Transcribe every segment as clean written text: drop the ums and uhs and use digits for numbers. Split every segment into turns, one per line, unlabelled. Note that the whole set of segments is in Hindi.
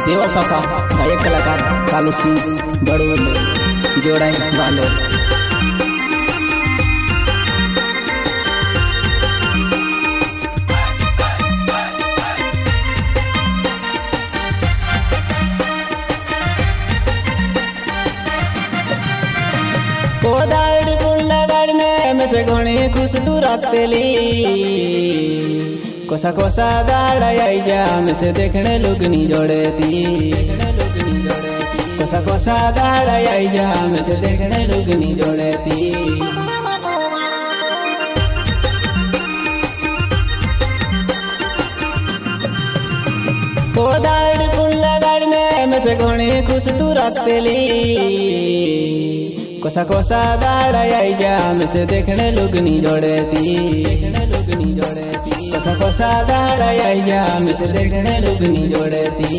देवप्पा का गायक कलाकार कालू सिंह बड़ू जोड़ा वाले कोदाड़ी पुल्ला गाड़ने में से घोड़ी खुश दूरातेली कोसा कोसा दाड़ा आई जा में से देखने लुगनी जोड़े दी कोसा कोसा दाड़ा आई जा में से देखने लुगनी जोड़े दी कोदाड़ी पुल्ला गाड़ने में से घोड़ी खुश दूरातेली कोसा कोसा दाड़ा आई जा में से देखने लुगनी जोड़े दी कोसा कोसा दाड़ा आई जा में से देखने लुगनी जोड़े दी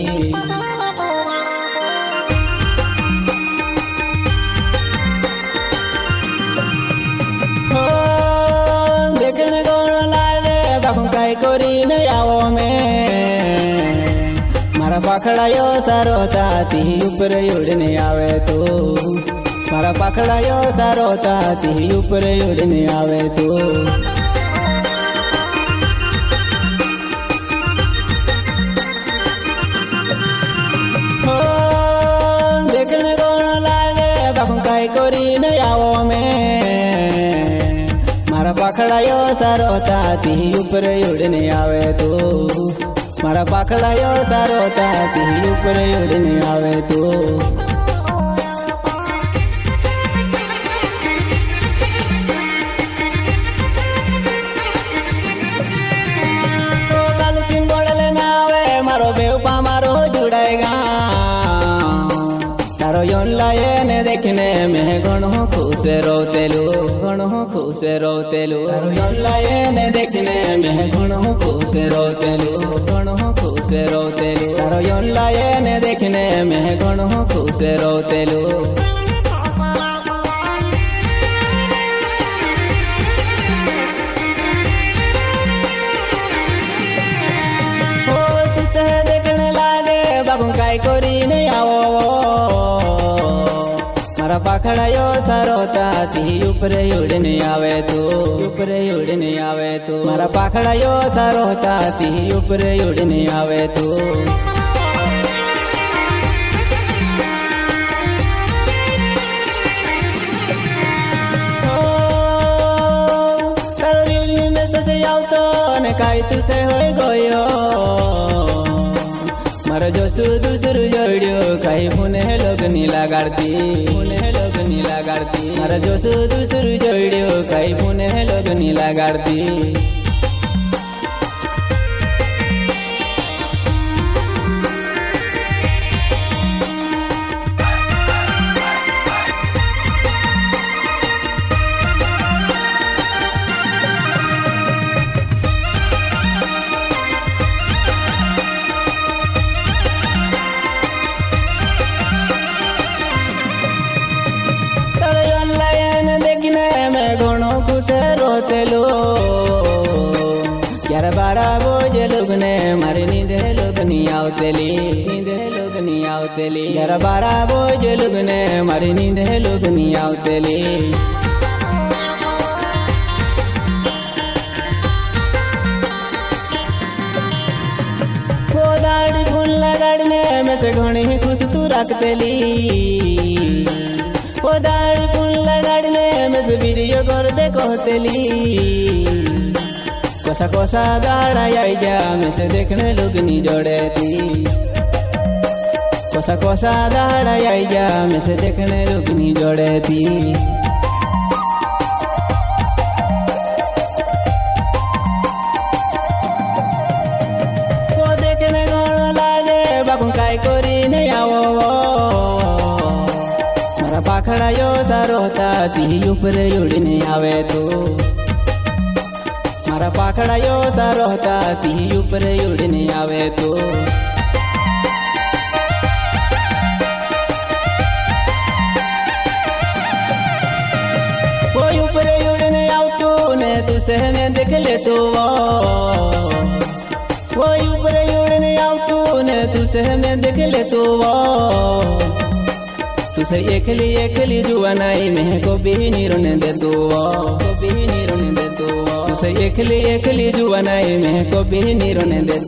हो देखने कौन लागे बाखों काई कोरी न आओ में मारा पाखड़ा यो सारो ताती ऊपर उड़ने आवे तो मारा पाखड़ा यो सारो ताती ऊपर उड़ने आवे तो हो देखने कौन लागे बाखों काई कोरी न आओ में मारा पाखड़ा यो सारो ताती ऊपर उड़ने आवे तो मारा पाखड़ा यो सारो ताती ऊपर उड़ने आवे तो ने देखने में घणो खुश रोतेलू तारो ने देखने में घणो खुश रोतेलू तारो ने देखने में घणो खुश रोतेलू हो तुसे देखने लागे बाबू काई कोरी नहीं आओ मारा पाखड़ा यो सारो ताती ऊपर उड़ने आवे तो मारा पाखड़ा यो सारो ताती ऊपर उड़ने आवे तो तारो में सजे आओ तो ने काई तुसे होई गयो मारा जो दूसर जोड़ियो काई पुने लोगनी लगाड़ती मारा जो दूसर जोड़ियो काई पुने लोगनी लगाड़ती घणो खुश रोतेलो 11-12 बजे लोग ने मारे नींदे लोग नहीं आवतेली 11-12 बजे लोग ने मारे नींदे लोग नहीं आवतेली कोदाड़ी फूल लगाड़ने में से घणी खुश तू रखतेली कोदाड़ी फूल लगाड़ने में से वीडियो कर दे कहतेली कोसा कोसा दाड़ा आई जा में से देखने लोग नहीं जोड़े थी कोसा कोसा दाड़ा आई जा में से देखने लोग नहीं जोड़े थी वो देखने कौन लागे बाबू काई कोरी नहीं आओ पाखड़ा यो सारो ताती ऊपर उड़ने आवे तो मारा पाखड़ा यो सारो ताती ऊपर उड़ने आवे तो वो ऊपर उड़ने आओ तू ने तुसे में देख ले तो वो ऊपर उड़ने आओ तू ने तुसे मैं देख ले तुसे एकली जुआनाई में को भी निरोने दे तुसे एकली जुआनाई में को भी निरोने दे